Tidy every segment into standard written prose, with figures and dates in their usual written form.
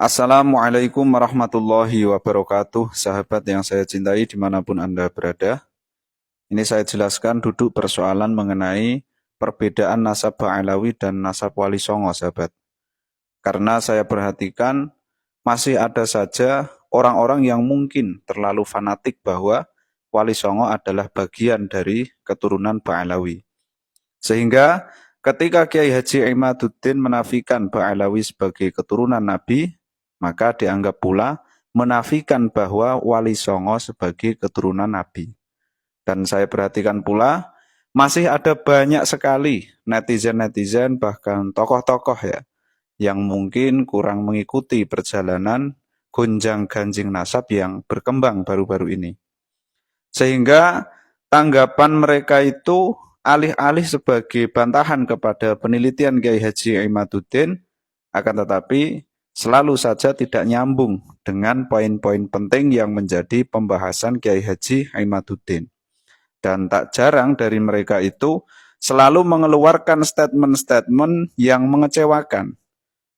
Assalamualaikum warahmatullahi wabarakatuh, sahabat yang saya cintai dimanapun Anda berada. Ini saya jelaskan duduk persoalan mengenai perbedaan nasab Ba'alawi dan nasab Wali Songo, sahabat. Karena saya perhatikan masih ada saja orang-orang yang mungkin terlalu fanatik bahwa Wali Songo adalah bagian dari keturunan Ba'alawi. Sehingga ketika Kiai Haji Imaduddin menafikan Ba'alawi sebagai keturunan Nabi, maka dianggap pula menafikan bahwa Wali Songo sebagai keturunan Nabi. Dan saya perhatikan pula, masih ada banyak sekali netizen-netizen bahkan tokoh-tokoh ya, yang mungkin kurang mengikuti perjalanan gonjang-ganjing nasab yang berkembang baru-baru ini. Sehingga tanggapan mereka itu alih-alih sebagai bantahan kepada penelitian Kiai Haji Imaduddin, akan tetapi selalu saja tidak nyambung dengan poin-poin penting yang menjadi pembahasan Kiai Haji Imaduddin. Dan tak jarang dari mereka itu selalu mengeluarkan statement-statement yang mengecewakan.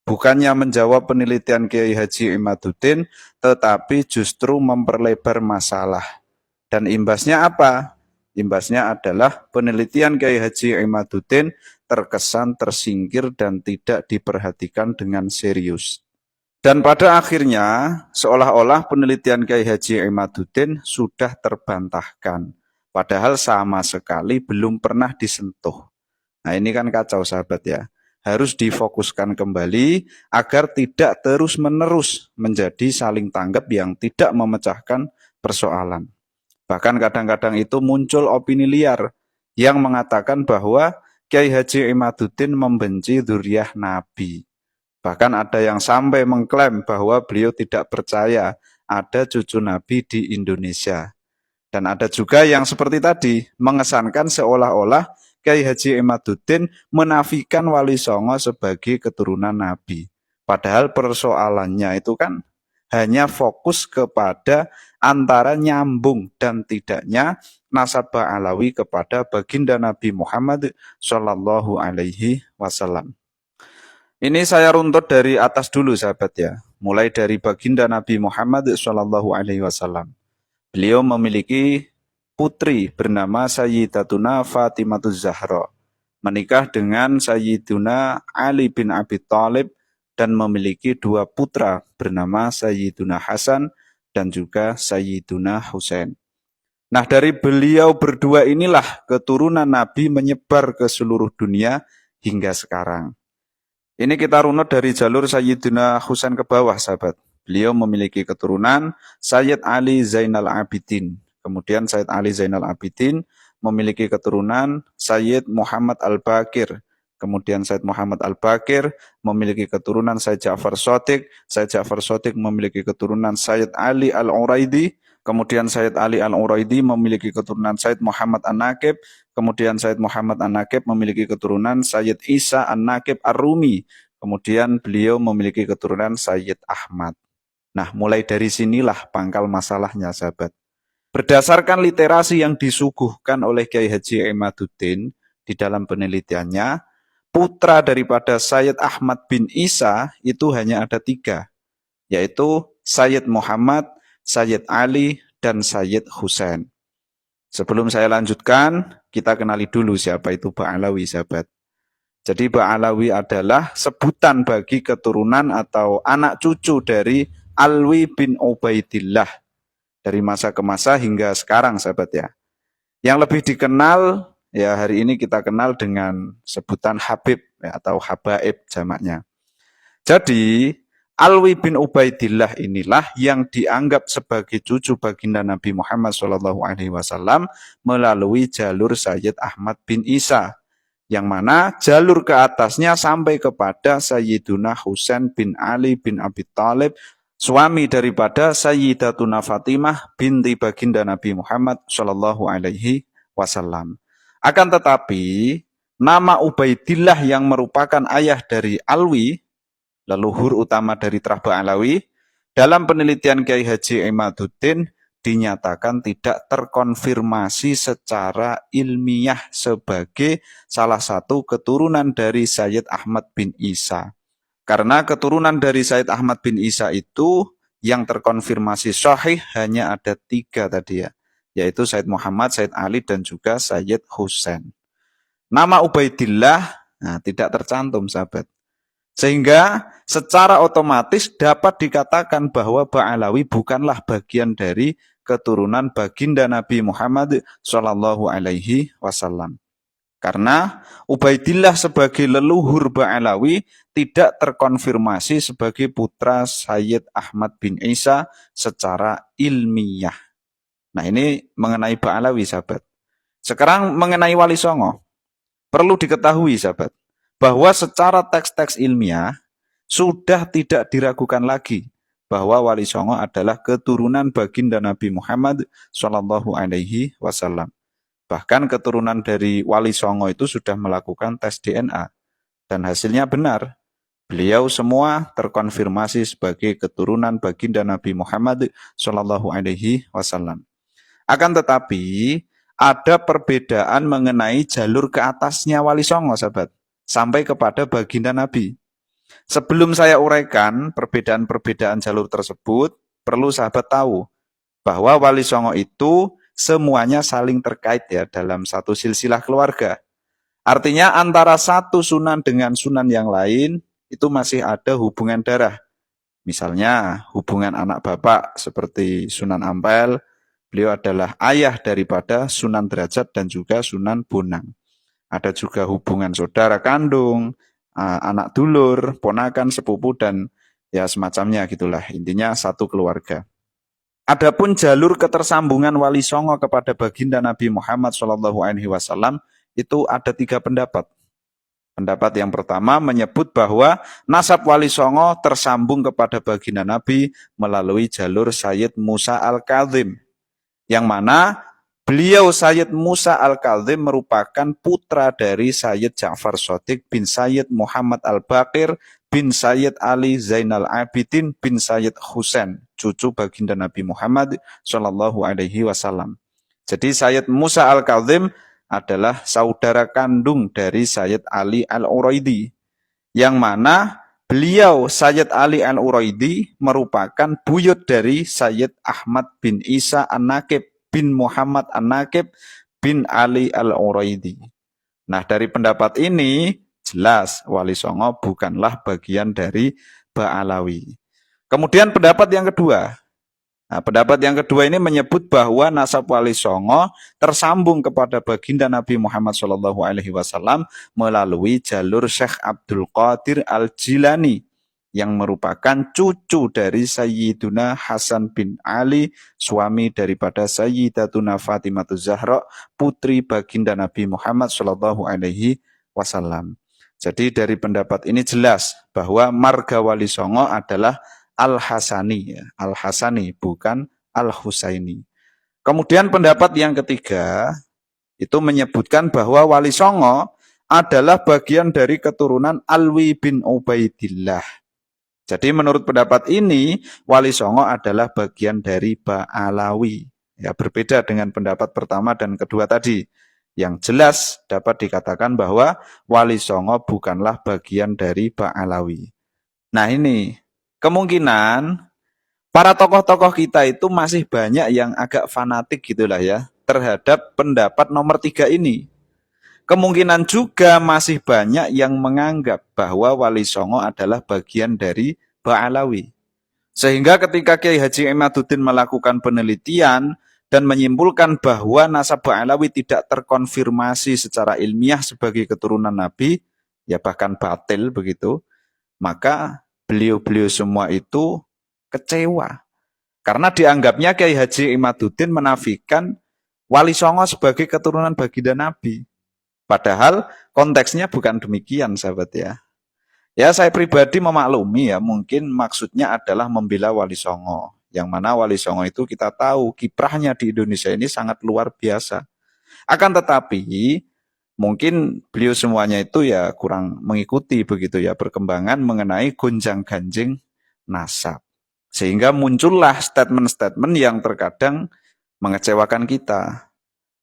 Bukannya menjawab penelitian Kiai Haji Imaduddin, tetapi justru memperlebar masalah. Dan imbasnya apa? Imbasnya adalah penelitian Kiai Haji Imaduddin terkesan tersingkir dan tidak diperhatikan dengan serius. Dan pada akhirnya, seolah-olah penelitian Kiai Haji Imaduddin sudah terbantahkan. Padahal sama sekali belum pernah disentuh. Nah ini kan kacau sahabat ya. Harus difokuskan kembali agar tidak terus-menerus menjadi saling tanggap yang tidak memecahkan persoalan. Bahkan kadang-kadang itu muncul opini liar yang mengatakan bahwa Kiai Haji Imaduddin membenci dzurriyyah Nabi. Bahkan ada yang sampai mengklaim bahwa beliau tidak percaya ada cucu Nabi di Indonesia. Dan ada juga yang seperti tadi, mengesankan seolah-olah Kiai Haji Imaduddin menafikan Wali Songo sebagai keturunan Nabi. Padahal persoalannya itu kan hanya fokus kepada antara nyambung dan tidaknya nasab Ba'alawi kepada baginda Nabi Muhammad Shallallahu Alaihi Wasallam. Ini saya runtut dari atas dulu sahabat ya, mulai dari baginda Nabi Muhammad Shallallahu Alaihi Wasallam. Beliau memiliki putri bernama Sayyidatuna Fatimatuz Zahra, menikah dengan Sayyiduna Ali bin Abi Thalib dan memiliki dua putra bernama Sayyiduna Hasan dan juga Sayyiduna Husain. Nah dari beliau berdua inilah keturunan Nabi menyebar ke seluruh dunia hingga sekarang. Ini kita runut dari jalur Sayyiduna Husain ke bawah sahabat. Beliau memiliki keturunan Sayyid Ali Zainal Abidin. Kemudian Sayyid Ali Zainal Abidin memiliki keturunan Sayyid Muhammad Al-Baqir. Kemudian Sayyid Muhammad Al-Baqir memiliki keturunan Sayyid Ja'far Shadiq. Sayyid Ja'far Shadiq memiliki keturunan Sayyid Ali Al-Uraidi. Kemudian Sayyid Ali Al-Uraidi memiliki keturunan Sayyid Muhammad An-Naqib. Kemudian Sayyid Muhammad An-Naqib memiliki keturunan Sayyid Isa An-Naqib Ar-Rumi. Kemudian beliau memiliki keturunan Sayyid Ahmad. Nah, mulai dari sinilah pangkal masalahnya, sahabat. Berdasarkan literasi yang disuguhkan oleh Kiai Haji Imaduddin di dalam penelitiannya, putra daripada Sayyid Ahmad bin Isa itu hanya ada 3, yaitu Sayyid Muhammad, Sayyid Ali, dan Sayyid Husain. Sebelum saya lanjutkan, kita kenali dulu siapa itu Ba'alawi, sahabat. Jadi Ba'alawi adalah sebutan bagi keturunan atau anak cucu dari Alwi bin Ubaidillah. Dari masa ke masa hingga sekarang, sahabat ya. Yang lebih dikenal, ya hari ini kita kenal dengan sebutan Habib ya, atau Habaib jamaknya. Jadi Alwi bin Ubaidillah inilah yang dianggap sebagai cucu baginda Nabi Muhammad SAW melalui jalur Sayyid Ahmad bin Isa, yang mana jalur ke atasnya sampai kepada Sayyiduna Husain bin Ali bin Abi Thalib, suami daripada Sayyidatuna Fatimah binti baginda Nabi Muhammad SAW. Akan tetapi nama Ubaidillah yang merupakan ayah dari Alwi, leluhur utama dari Trah Ba'alawi, dalam penelitian Kiai Haji Imaduddin dinyatakan tidak terkonfirmasi secara ilmiah sebagai salah satu keturunan dari Sayyid Ahmad bin Isa. Karena keturunan dari Sayyid Ahmad bin Isa itu yang terkonfirmasi sahih hanya ada 3 tadi ya. Yaitu Sayyid Muhammad, Sayyid Ali, dan juga Sayyid Husain. Nama Ubaidillah tidak tercantum sahabat. Sehingga secara otomatis dapat dikatakan bahwa Ba'alawi bukanlah bagian dari keturunan baginda Nabi Muhammad Shallallahu Alaihi Wasallam. Karena Ubaidillah sebagai leluhur Ba'alawi tidak terkonfirmasi sebagai putra Sayyid Ahmad bin Isa secara ilmiah. Nah ini mengenai Ba'alawi sahabat. Sekarang mengenai Wali Songo. Perlu diketahui sahabat, bahwa secara teks-teks ilmiah sudah tidak diragukan lagi bahwa Wali Songo adalah keturunan baginda Nabi Muhammad Shallallahu Alaihi Wasallam. Bahkan keturunan dari Wali Songo itu sudah melakukan tes DNA dan hasilnya benar. Beliau semua terkonfirmasi sebagai keturunan baginda Nabi Muhammad Shallallahu Alaihi Wasallam. Akan tetapi ada perbedaan mengenai jalur ke atasnya Wali Songo, sahabat, sampai kepada baginda Nabi. Sebelum saya uraikan perbedaan-perbedaan jalur tersebut, perlu sahabat tahu bahwa Wali Songo itu semuanya saling terkait ya dalam satu silsilah keluarga. Artinya antara satu sunan dengan sunan yang lain itu masih ada hubungan darah. Misalnya hubungan anak bapak seperti Sunan Ampel, beliau adalah ayah daripada Sunan Derajat dan juga Sunan Bonang. Ada juga hubungan saudara kandung, anak dulur, ponakan, sepupu, dan ya semacamnya gitulah. Intinya satu keluarga. Adapun jalur ketersambungan Wali Songo kepada baginda Nabi Muhammad SAW itu ada 3 pendapat. Pendapat yang pertama menyebut bahwa nasab Wali Songo tersambung kepada baginda Nabi melalui jalur Sayyid Musa Al-Kadzim. Yang mana beliau Sayyid Musa Al-Kadzim merupakan putra dari Sayyid Ja'far Shadiq bin Sayyid Muhammad Al-Baqir bin Sayyid Ali Zainal Abidin bin Sayyid Husain, cucu baginda Nabi Muhammad Shallallahu Alaihi Wasallam. Jadi Sayyid Musa Al-Kadzim adalah saudara kandung dari Sayyid Ali Al-Uraidi, yang mana beliau Sayyid Ali Al-Uraidi merupakan buyut dari Sayyid Ahmad bin Isa An-Naqib bin Muhammad An-Naqib bin Ali Al-Uraidi. Nah dari pendapat ini jelas Wali Songo bukanlah bagian dari Ba'alawi. Kemudian pendapat yang kedua. Nah, pendapat yang kedua ini menyebut bahwa nasab Wali Songo tersambung kepada baginda Nabi Muhammad SAW melalui jalur Syekh Abdul Qadir Al-Jilani yang merupakan cucu dari Sayyiduna Hasan bin Ali, suami daripada Sayyidatuna Fatimah Zahra, putri baginda Nabi Muhammad SAW. Jadi dari pendapat ini jelas bahwa marga Wali Songo adalah Al-Hasani, ya. Al-Hasani bukan Al-Husaini. Kemudian pendapat yang ketiga itu menyebutkan bahwa Wali Songo adalah bagian dari keturunan Alwi bin Ubaidillah. Jadi menurut pendapat ini Wali Songo adalah bagian dari Ba'alawi. Ya, berbeda dengan pendapat pertama dan kedua tadi. Yang jelas dapat dikatakan bahwa Wali Songo bukanlah bagian dari Ba'alawi. Nah ini kemungkinan para tokoh-tokoh kita itu masih banyak yang agak fanatik gitulah ya terhadap pendapat nomor 3 ini. Kemungkinan juga masih banyak yang menganggap bahwa Wali Songo adalah bagian dari Ba'alawi. Sehingga ketika Kiai Haji Imaduddin melakukan penelitian dan menyimpulkan bahwa nasab Ba'alawi tidak terkonfirmasi secara ilmiah sebagai keturunan Nabi, ya bahkan batil begitu, maka beliau-beliau semua itu kecewa. Karena dianggapnya Kiai Haji Imaduddin menafikan Wali Songo sebagai keturunan baginda Nabi. Padahal konteksnya bukan demikian sahabat ya. Ya saya pribadi memaklumi ya mungkin maksudnya adalah membela Wali Songo. Yang mana Wali Songo itu kita tahu kiprahnya di Indonesia ini sangat luar biasa. Akan tetapi mungkin beliau semuanya itu ya kurang mengikuti begitu ya perkembangan mengenai gonjang-ganjing nasab. Sehingga muncullah statement-statement yang terkadang mengecewakan kita.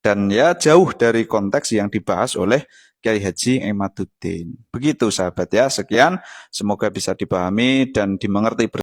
Dan ya jauh dari konteks yang dibahas oleh Kiai Haji Imaduddin. Begitu sahabat ya, sekian. Semoga bisa dipahami dan dimengerti